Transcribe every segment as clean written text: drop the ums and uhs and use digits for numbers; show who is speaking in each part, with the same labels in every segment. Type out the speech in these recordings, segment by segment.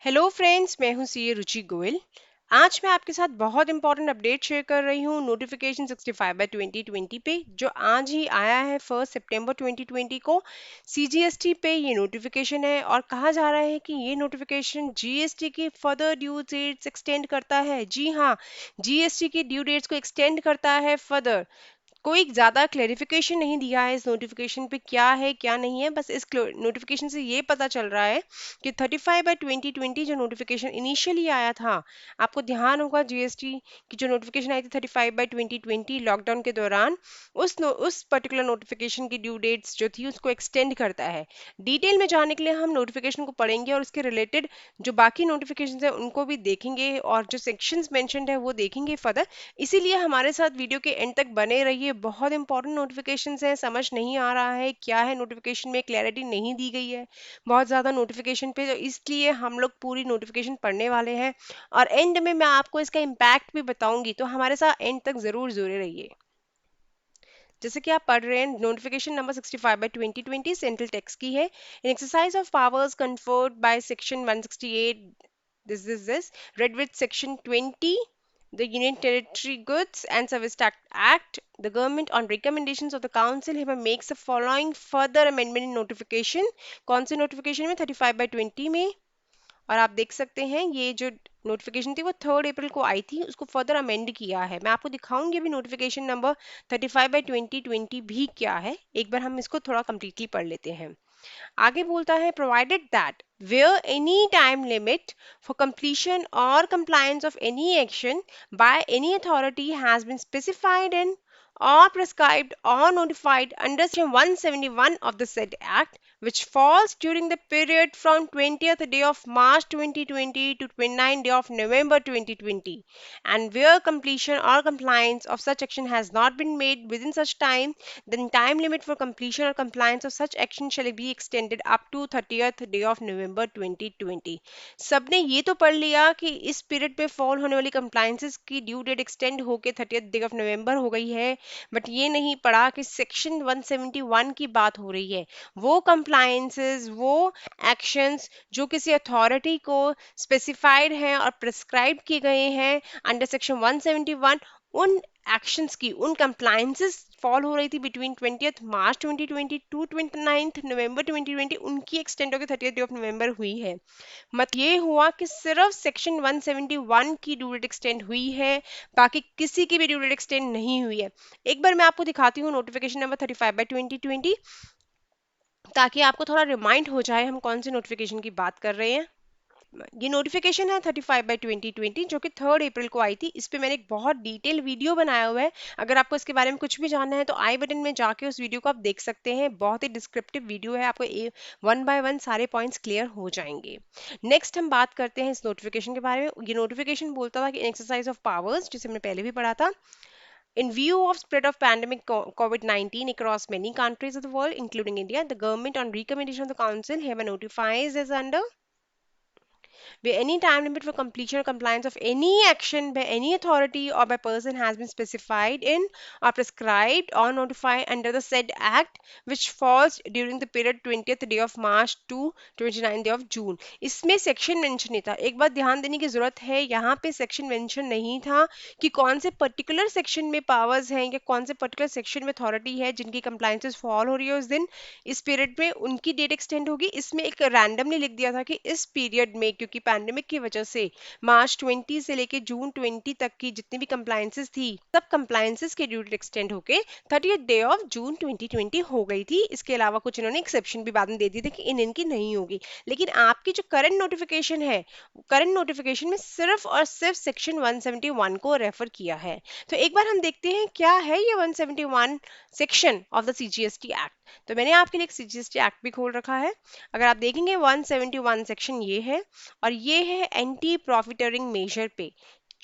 Speaker 1: Hello friends, मैं हूं CA रुचि गोयल। आज मैं आपके साथ बहुत इंपॉर्टेंट अपडेट शेयर कर रही हूं नोटिफिकेशन 65/2020 पे, जो आज ही आया है 1 सितंबर 2020 को। सीजीएसटी पे ये नोटिफिकेशन है और कहा जा रहा है कि ये नोटिफिकेशन जीएसटी की फर्दर ड्यू डेट्स एक्सटेंड करता है। जी हाँ, जीएसटी की ड्यू डेट्स को एक्सटेंड करता है फर्दर। कोई ज़्यादा क्लेरिफिकेशन नहीं दिया है इस नोटिफिकेशन पे, क्या है क्या नहीं है। बस इस नोटिफिकेशन से ये पता चल रहा है कि 35/2020 जो नोटिफिकेशन इनिशियली आया था, आपको ध्यान होगा जीएसटी की जो नोटिफिकेशन आई थी 35/2020 लॉकडाउन के दौरान, उस पर्टिकुलर नोटिफिकेशन की ड्यू डेट्स जो थी उसको एक्सटेंड करता है। डिटेल में जानने के लिए हम नोटिफिकेशन को पढ़ेंगे और उसके रिलेटेड जो बाकी नोटिफिकेशन है उनको भी देखेंगे और जो सेक्शंस मेंशन्ड है वो देखेंगे फर्दर। इसीलिए हमारे साथ वीडियो के एंड तक बने रहिए। बहुत इंपॉर्टेंट नोटिफिकेशंस हैं, समझ नहीं आ रहा है क्या है नोटिफिकेशन में, क्लैरिटी नहीं दी गई है बहुत ज़्यादा नोटिफिकेशन पे, तो इसलिए हम लोग पूरी नोटिफिकेशन पढ़ने वाले हैं और एंड में मैं आपको इसका इम्पैक्ट भी बताऊंगी, तो हमारे साथ एंड तक ज़रूर जुड़े रहिए। जैसे कि आप पढ़ रहे हैं, नोटिफिकेशन नंबर 65/2020 सेंट्रल टैक्स की है। In exercise of powers conferred by section 168 this read with section 20 the Union Territory Goods and Service Tax Act, the government on recommendations of the council hereby makes the following further amendment in notification। कौन से notification में? 35/20 में। और आप देख सकते हैं ये जो नोटिफिकेशन थी वो 3 अप्रैल को आई थी, उसको फर्दर अमेंड किया है। मैं आपको दिखाऊंगी अभी नोटिफिकेशन नंबर 35/2020 भी क्या है। एक बार हम इसको थोड़ा कंप्लीटली पढ़ लेते हैं। आगे बोलता है, provided that where any time limit for completion or compliance of any action by any authority has been specified in or prescribed or notified under section 171 of the said act, which falls during the period from 20th day of March 2020 to 29th day of November 2020, and where completion or compliance of such action has not been made within such time, then time limit for completion or compliance of such action shall be extended up to 30th day of November 2020। सबने ये तो पढ़ लिया कि इस period पे fall होने वाली कंप्लायंसेस की ड्यू डेट एक्सटेंड होके 30th डे ऑफ नवंबर हो गई है, बट ये नहीं पढ़ा कि सेक्शन 171 की बात हो रही है। वो कंप्लायंसेस, वो एक्शंस जो किसी अथॉरिटी को स्पेसिफाइड हैं और प्रिस्क्राइब किए गए हैं अंडर सेक्शन 171, उन एक्शंस की, उन कंप्लायंसेस फॉल हो रही थी between 20th March 2020 to 29th नवंबर 2020, उनकी एक्सटेंड होकर 30th डे ऑफ नवंबर हुई है। मत ये हुआ कि सिर्फ सेक्शन 171 की ड्यू डेट एक्सटेंड हुई है, बाकी किसी की भी ड्यू डेट एक्सटेंड नहीं हुई है। एक बार मैं आपको दिखाती हूँ नोटिफिकेशन नंबर 35/2020, ताकि आपको थोड़ा रिमाइंड हो जाए हम कौन से नोटिफिकेशन की बात कर रहे हैं। ये नोटिफिकेशन है 35/2020 जो कि 3 अप्रैल को आई थी। इस पे मैंने एक बहुत डिटेल वीडियो बनाया हुआ है। अगर आपको इसके बारे में कुछ भी जानना है तो आई बटन में जाके उस वीडियो को आप देख सकते हैं। बहुत ही डिस्क्रिप्टिव वीडियो है, आपको वन बाय वन सारे पॉइंट्स क्लियर हो जाएंगे। नेक्स्ट हम बात करते हैं इस नोटिफिकेशन के बारे में। ये नोटिफिकेशन बोलता था कि एक्सरसाइज ऑफ पावर्स, जिसे हमने पहले भी पढ़ा था, in view of spread of pandemic COVID-19 across many countries of the world, including India, the government on recommendation of the council hereby notifies as under where any time limit for completion or compliance of any action by any authority or by person has been specified in or prescribed or notified under the said act, which falls during the period 20th day of March to 29th day of June। इसमें section mention नहीं था। एक बात ध्यान देने की जरूरत है, यहाँ पे सेक्शन मेंशन नहीं था कि कौन से पर्टिकुलर सेक्शन में पावर्स हैं या कौन से पर्टिकुलर सेक्शन में अथॉरिटी है जिनकी कंप्लायंसेस फॉल हो रही है उस दिन, इस पीरियड में उनकी डेट एक्सटेंड होगी। इसमें एक रैंडमली लिख दिया था कि इस पीरियड में, क्योंकि पैंडेमिक की वजह से मार्च 20 से लेके जून 20 तक की जितनी भी कंप्लायंसेस थी, सब कंप्लायंसेस की ड्यू डेट एक्सटेंड होके 30th डे ऑफ जून 2020 हो गई थी। इसके अलावा कुछ इन्होंने एक्सेप्शन भी बाद में दे दी थी कि इनकी नहीं होगी। लेकिन आपकी जो करंट नोटिफिकेशन है, करंट नोटिफिकेशन में सिर्फ और सिर्फ सेक्शन 171 को रेफर किया है। तो एक बार हम देखते हैं क्या है ये 171 section of the CGST act. तो मैंने आपके लिए एक सीजीएसटी एक्ट भी खोल रखा है। अगर आप देखेंगे 171 सेक्शन ये है, और ये है एंटी प्रॉफिटरिंग मेजर पे।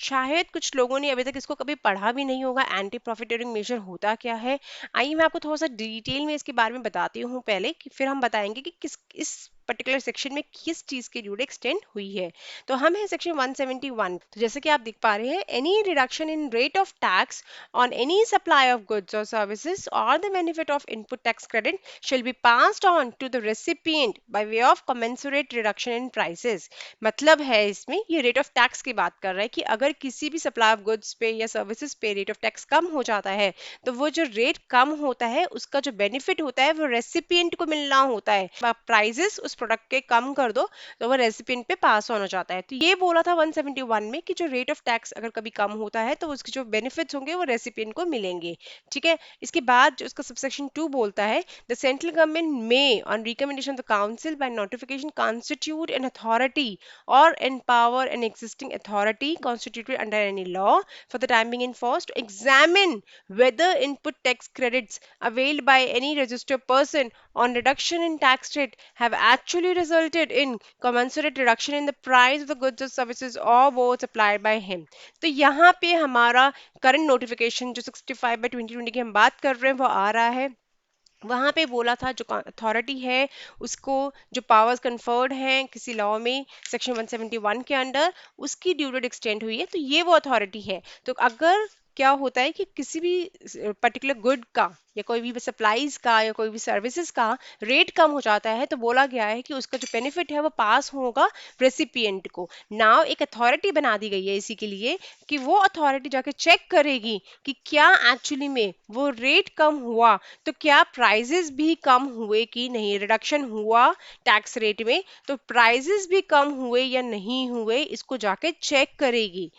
Speaker 1: शायद कुछ लोगों ने अभी तक इसको कभी पढ़ा भी नहीं होगा, एंटी प्रॉफिटरिंग मेजर होता क्या है। आइए मैं आपको थोड़ा सा डिटेल में इसके बारे में बताती हूँ पहले, कि फिर हम बताएंगे कि किस इस पर्टिकुलर सेक्शन में किस चीज की ड्यू डेट एक्सटेंड हुई है। तो हम है सेक्शन 171। तो जैसे कि आप देख पा रहे हैं, any reduction in rate of tax on any supply of goods or services or the benefit of input tax credit shall be passed on to the recipient by way of commensurate reduction in prices। मतलब है इसमें ये rate of tax की बात कर रहा है कि अगर किसी भी सप्लाई ऑफ गुड्स पे या सर्विसेज पे रेट ऑफ टैक्स कम हो जाता है, तो वो जो रेट कम होता है उसका जो बेनिफिट होता है वो रेसिपिएंट को मिलना होता है। प्राइजेस उस प्रोडक्ट के कम कर दो तो वो रेसिपिएंट पे पास ऑन हो जाता है। तो ये बोला था 171 में कि जो रेट ऑफ टैक्स अगर कभी कम होता है तो उसके जो बेनिफिट्स होंगे वो रेसिपिएंट को मिलेंगे। ठीक है, इसके बाद जो उसका सबसेक्शन 2 बोलता है, the central government may on recommendation of the council by notification constitute an authority or empower an existing authority constituted under any law for the time being enforced to examine whether input tax credits availed by any registered person on reduction in tax rate have actually resulted in commensurate reduction in the price of the goods or services or both applied by him। तो यहाँ पे हमारा current notification जो 65 bye 2020 की हम बात कर रहे हैं वो आ रहा है। वहां पे बोला था जो अथॉरिटी है उसको जो पावर्स कन्फर्ड हैं किसी लॉ में सेक्शन 171 के अंडर, उसकी ड्यू डेट एक्सटेंड हुई है, तो ये वो अथॉरिटी है। तो अगर क्या होता है कि किसी भी पर्टिकुलर गुड का या कोई भी सप्लाईज का या कोई भी सर्विसेज का रेट कम हो जाता है, तो बोला गया है कि उसका जो बेनिफिट है वो पास होगा रेसिपिएंट को। नाउ एक अथॉरिटी बना दी गई है इसी के लिए कि वो अथॉरिटी जाके चेक करेगी कि क्या एक्चुअली में वो रेट कम हुआ तो क्या प्राइजेस भी कम हुए कि नहीं, रिडक्शन हुआ टैक्स रेट में तो प्राइजेस भी कम हुए या नहीं हुए, इसको जाके चेक करेगी।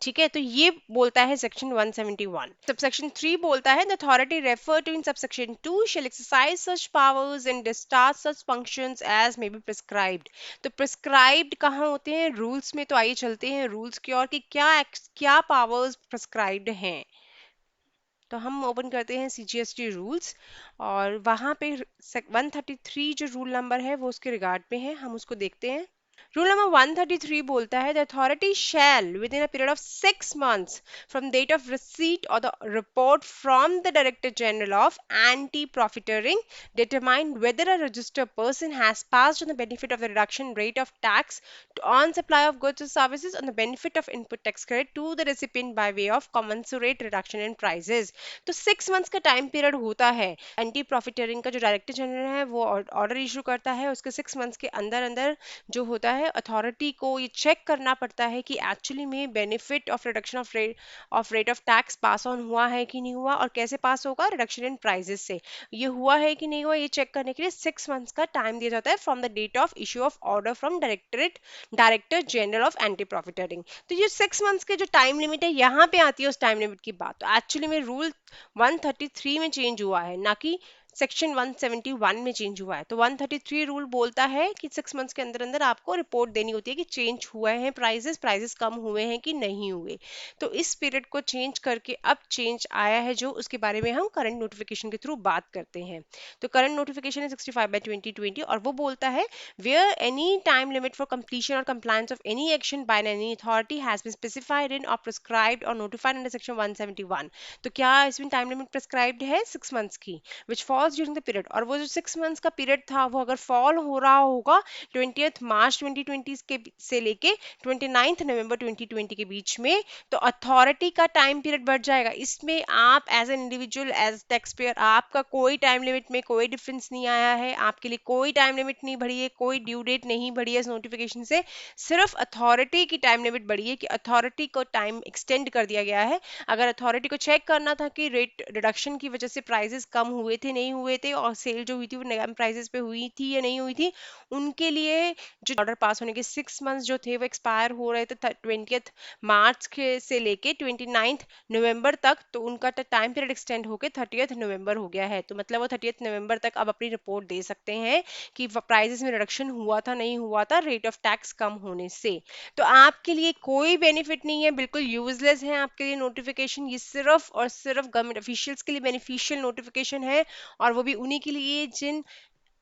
Speaker 1: ठीक है, तो ये बोलता है सेक्शन 171। सबसेक्शन 3 बोलता है the authority refer to in subsection 2 shall exercise such powers and discharge such functions as may be prescribed. तो प्रिस्क्राइब्ड कहाँ होते हैं, रूल्स में। तो आइए चलते हैं रूल्स की ओर कि क्या क्या पावर्स प्रिस्क्राइब्ड हैं। तो हम ओपन करते हैं CGST रूल्स और वहाँ पे 133 जो रूल नंबर है वो उसके रिगार्ड पे है, हम उसको देखते हैं। रूल नंबर 133 बोलता है the authority shall within a period of 6 months from date of receipt और the report from the director general of anti profiteering determine whether a registered person has passed on the benefit of the reduction rate of tax on supply of goods or services on the benefit of input tax credit to the recipient by way of commensurate reduction in prices। तो 6 months का time period होता है। Anti profiteering का जो director general है वो order issue करता है, उसके 6 months के अंदर अंदर जो होता है अथॉरिटी को ये चेक करना पड़ता है कि एक्चुअली में benefit of reduction of rate of tax pass on हुआ है कि नहीं हुआ, और कैसे पास होगा, रिडक्शन इन प्राइजेस से। ये हुआ है कि नहीं हुआ ये चेक करने के लिए 6 months का टाइम दिया जाता है from the date of issue of order from director general of anti profiteering. तो ये 6 months के जो टाइम लिमिट है यहाँ पे आती है उस टाइम लिमिट की बात। तो एक्चुअली में रूल 133 में चेंज हुआ है, ना कि सेक्शन 171 में चेंज हुआ है। तो 133 रूल बोलता है कि 6 months के अंदर अंदर आपको रिपोर्ट देनी होती है कि चेंज हुए हैं प्राइजेस कम हुए हैं कि नहीं हुए। तो इस पीरियड को चेंज करके अब चेंज आया है जो, उसके बारे में हम करंट नोटिफिकेशन के थ्रू बात करते हैं। तो करंट नोटिफिकेशन है 65/2020 और वो बोलता है where any time limit for completion or compliance of any action by any authority has been specified in or prescribed और नोटिफाइड अंडर सेक्शन 171। तो क्या इसमें टाइम लिमिट प्रिस्क्राइब्ड है 6 months की which falls during the period, और वो जो 6 months का पीरियड था वो अगर फॉल हो रहा होगा 20th मार्च 2020 के से लेके 29th नवंबर 2020 के बीच में, तो अथॉरिटी का टाइम पीरियड बढ़ जाएगा। इसमें आप as an individual as tax payer आपका कोई टाइम लिमिट में कोई डिफरेंस नहीं आया है, आपके लिए कोई टाइम लिमिट नहीं बढ़ी है, कोई ड्यू डेट नहीं बढ़ी है इस नोटिफिकेशन से, सिर्फ अथॉरिटी की टाइम लिमिट बढ़ी है कि अथॉरिटी को टाइम एक्सटेंड कर दिया गया है। अगर अथॉरिटी को चेक करना था कि रेट रिडक्शन की वजह से प्राइजेस कम हुए थे नहीं हुए थे और सेल जो हुई थी वो नेगेटिव प्राइसेस पे हुई थी या नहीं हुई थी, उनके लिए जो ऑर्डर पास होने के 6 months जो थे वो एक्सपायर हो रहे थे 20th मार्च के से लेके 29th नवंबर तक, तो उनका टाइम पीरियड एक्सटेंड होकर 30th नवंबर हो गया है। तो मतलब वो 30th नवंबर तक अब अपनी रिपोर्ट दे सकते हैं कि प्राइजेस में रिडक्शन हुआ था नहीं हुआ था रेट ऑफ टैक्स कम होने से। तो आपके लिए कोई बेनिफिट नहीं है, बिल्कुल यूजलेस है आपके लिए नोटिफिकेशन। ये सिर्फ और सिर्फ गवर्नमेंट ऑफिशियल्स के लिए बेनिफिशियल नोटिफिकेशन है और वो भी उन्हीं के लिए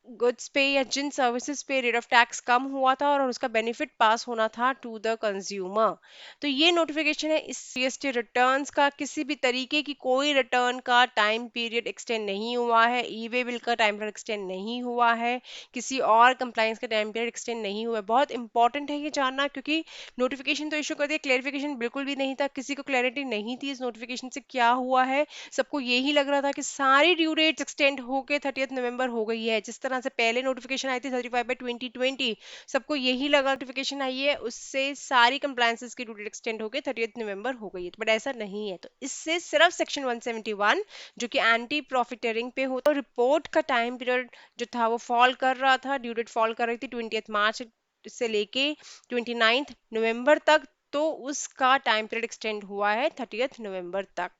Speaker 1: गुड्स पे या जिन सर्विसेज पे रेट ऑफ टैक्स कम हुआ था और उसका बेनिफिट पास होना था टू द कंज्यूमर। तो ये नोटिफिकेशन है इस जीएसटी रिटर्न्स का। किसी भी तरीके की कोई रिटर्न का टाइम पीरियड एक्सटेंड नहीं हुआ है, ई वे बिल का टाइम पीरियड एक्सटेंड नहीं हुआ है, किसी और कंप्लाइंस का टाइम पीरियड एक्सटेंड नहीं हुआ है। बहुत इंपॉर्टेंट है ये जानना, क्योंकि नोटिफिकेशन तो इशू कर दिया, क्लेरिफिकेशन बिल्कुल भी नहीं था, किसी को क्लैरिटी नहीं थी इस नोटिफिकेशन से क्या हुआ है। सबको यही लग रहा था कि सारी ड्यू डेट्स एक्सटेंड होके 30 नवंबर हो गई है। जिस तरह से पहले नोटिफिकेशन आई थी 35/2020, सबको यही लगा नोटिफिकेशन आई है उससे सारी कंप्लायंसेस की ड्यू डेट एक्सटेंड होके 30 नवंबर हो गई है, बट ऐसा नहीं है। तो इससे सिर्फ सेक्शन 171 जो कि एंटी प्रॉफिटरिंग पे होता है, रिपोर्ट का टाइम पीरियड जो था वो फॉल कर रहा था, ड्यू डेट फॉल कर रही थी 20 मार्च से लेके 29 नवंबर तक, तो उसका टाइम पीरियड एक्सटेंड हुआ है 30 नवंबर तक।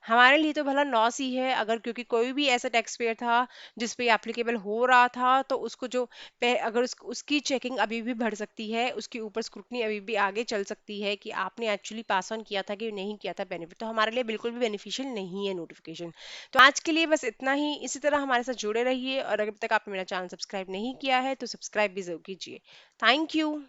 Speaker 1: हमारे लिए तो भला लॉस ही है, अगर क्योंकि कोई भी ऐसा टैक्स पेयर था जिस पे एप्लीकेबल हो रहा था, तो उसको जो अगर उसकी चेकिंग अभी भी बढ़ सकती है, उसके ऊपर स्क्रूटनी अभी भी आगे चल सकती है कि आपने एक्चुअली पास ऑन किया था कि नहीं किया था बेनिफिट। तो हमारे लिए बिल्कुल भी बेनिफिशियल नहीं है नोटिफिकेशन। तो आज के लिए बस इतना ही। इसी तरह हमारे साथ जुड़े रहिए, और अगर अभी तक आपने मेरा चैनल सब्सक्राइब नहीं किया है तो सब्सक्राइब भी जरूर कीजिए। Thank you.